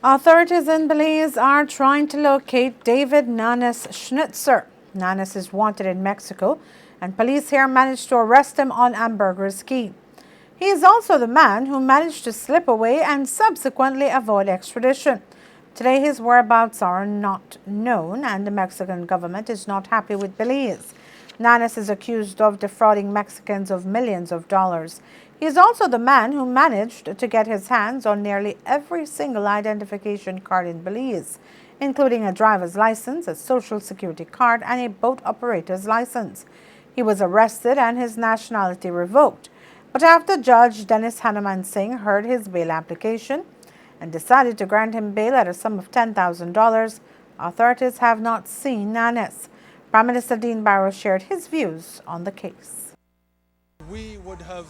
Authorities in Belize are trying to locate David Nanez Schnitzer. Nanez is wanted in Mexico, and police here managed to arrest him on hamburger scheme. He is also the man who managed to slip away and subsequently avoid extradition. Today, his whereabouts are not known, and the Mexican government is not happy with Belize. Nanez is accused of defrauding Mexicans of millions of dollars. He is also the man who managed to get his hands on nearly every single identification card in Belize, including a driver's license, a social security card, and a boat operator's license. He was arrested and his nationality revoked. But after Judge Dennis Hanuman Singh heard his bail application and decided to grant him bail at a sum of $10,000, authorities have not seen Nanez. Prime Minister Dean Barrow shared his views on the case. We would have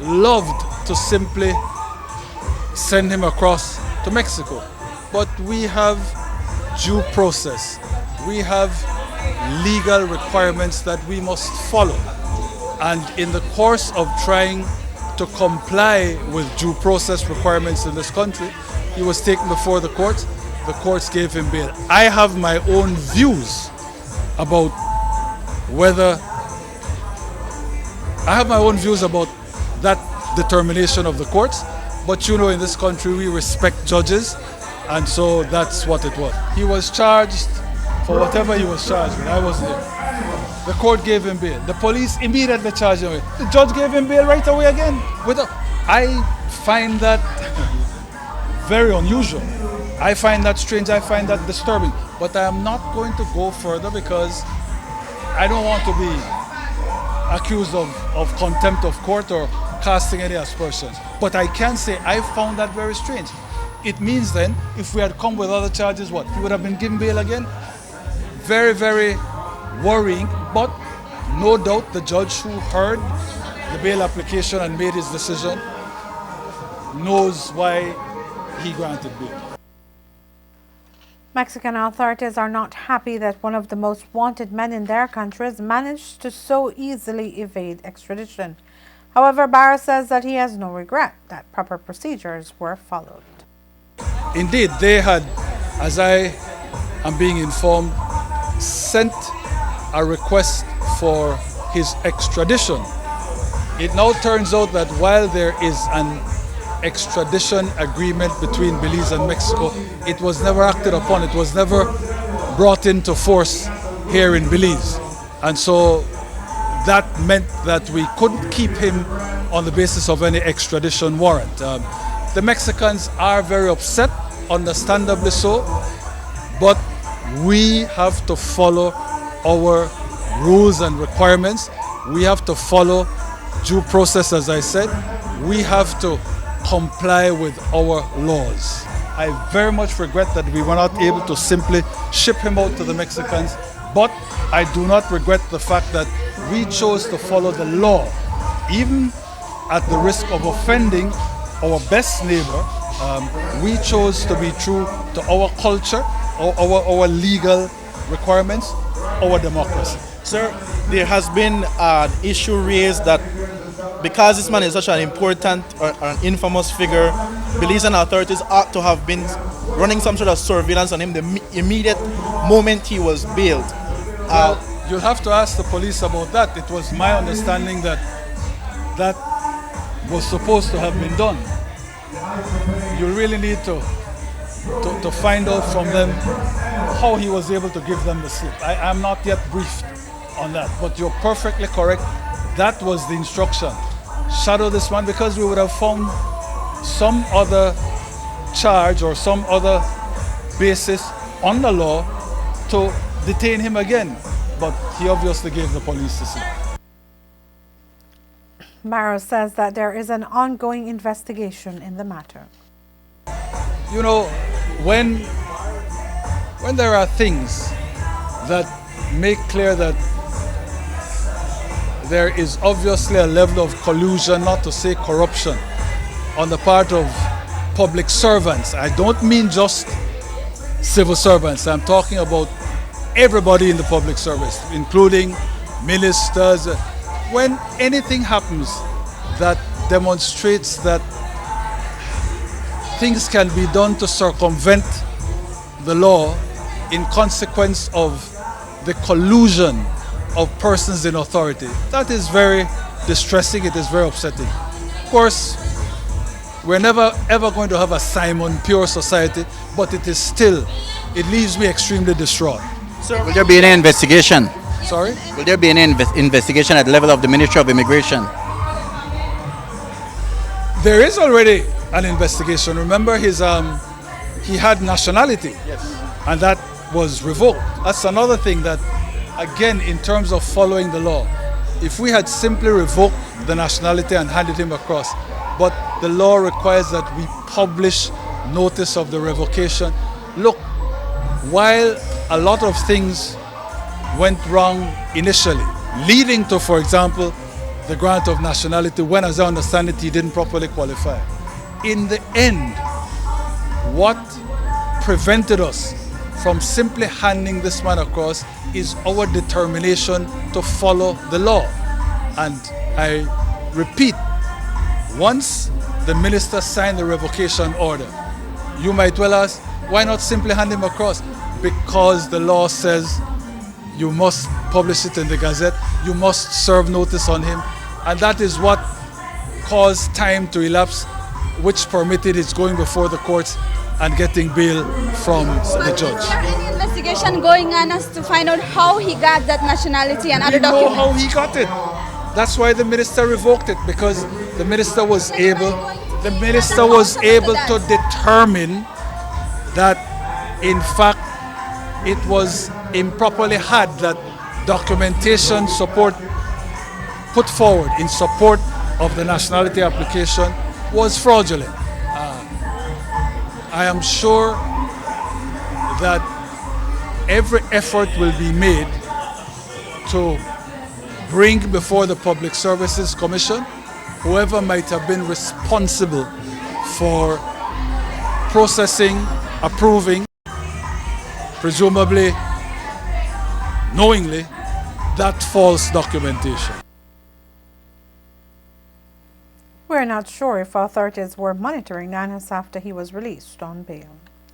loved to simply send him across to Mexico, but we have due process. We have legal requirements that we must follow, and in the course of trying to comply with due process requirements in this country, he was taken before the courts. The courts gave him bail. I have my own views about that determination of the courts, but you know, in this country we respect judges, and so that's what it was. He was charged for whatever he was charged with. I was there. The court gave him bail. The police immediately charged him. The judge gave him bail right away again. I find that very unusual. I find that strange. I find that disturbing. But I am not going to go further because I don't want to be accused of contempt of court or casting any aspersions. But I can say I found that very strange. It means then, if we had come with other charges, what? He would have been given bail again? Very, very worrying. But no doubt the judge who heard the bail application and made his decision knows why he granted bail. Mexican authorities are not happy that one of the most wanted men in their country has managed to so easily evade extradition. However, Barrow says that he has no regret that proper procedures were followed. Indeed, they had, as I am being informed, sent a request for his extradition. It now turns out that while there is an extradition agreement between Belize and Mexico, it was never acted upon. It was never brought into force here in Belize. And so that meant that we couldn't keep him on the basis of any extradition warrant. The Mexicans are very upset, understandably so, but we have to follow our rules and requirements. We have to follow due process, as I said. We have to comply with our laws. I very much regret that we were not able to simply ship him out to the Mexicans, but I do not regret the fact that we chose to follow the law, even at the risk of offending our best neighbor. We chose to be true to our culture, our legal requirements, our democracy. Sir, there has been an issue raised that because this man is such an important or an infamous figure, Belizean authorities ought to have been running some sort of surveillance on him the immediate moment he was bailed. Well, you'll have to ask the police about that. It was my understanding that that was supposed to have been done. You really need to find out from them how he was able to give them the slip. I am not yet briefed on that, but you're perfectly correct. That was the instruction. Shadow this man, because we would have found some other charge or some other basis on the law to detain him again. But he obviously gave the police the slip. Barrow says that there is an ongoing investigation in the matter. You know, when there are things that make clear that there is obviously a level of collusion, not to say corruption, on the part of public servants. I don't mean just civil servants. I'm talking about everybody in the public service, including ministers. When anything happens that demonstrates that things can be done to circumvent the law in consequence of the collusion of persons in authority. That is very distressing, it is very upsetting. Of course, we're never ever going to have a Simon pure society, but it leaves me extremely distraught. Sir, Will there be any investigation? Sorry? Will there be any investigation at the level of the Ministry of Immigration? There is already an investigation. Remember, he had nationality, and that was revoked. That's another thing that, again, in terms of following the law, if we had simply revoked the nationality and handed him across, but the law requires that we publish notice of the revocation. Look, while a lot of things went wrong initially, leading to, for example, the grant of nationality, when, as I understand it, he didn't properly qualify. In the end, what prevented us from simply handing this man across is our determination to follow the law. And I repeat, once the minister signed the revocation order, you might well ask, why not simply hand him across? Because the law says you must publish it in the Gazette, you must serve notice on him, and that is what caused time to elapse, which permitted his going before the courts and getting bail from the judge. Is there any investigation going on as to find out how he got that nationality and other We know documents? how he got it. That's why the minister revoked it, because the minister was able to determine that, in fact, it was improperly had, that documentation support put forward in support of the nationality application was fraudulent. I am sure that every effort will be made to bring before the Public Services Commission whoever might have been responsible for processing, approving, presumably knowingly, that false documentation. We're not sure if authorities were monitoring Nanez after he was released on bail.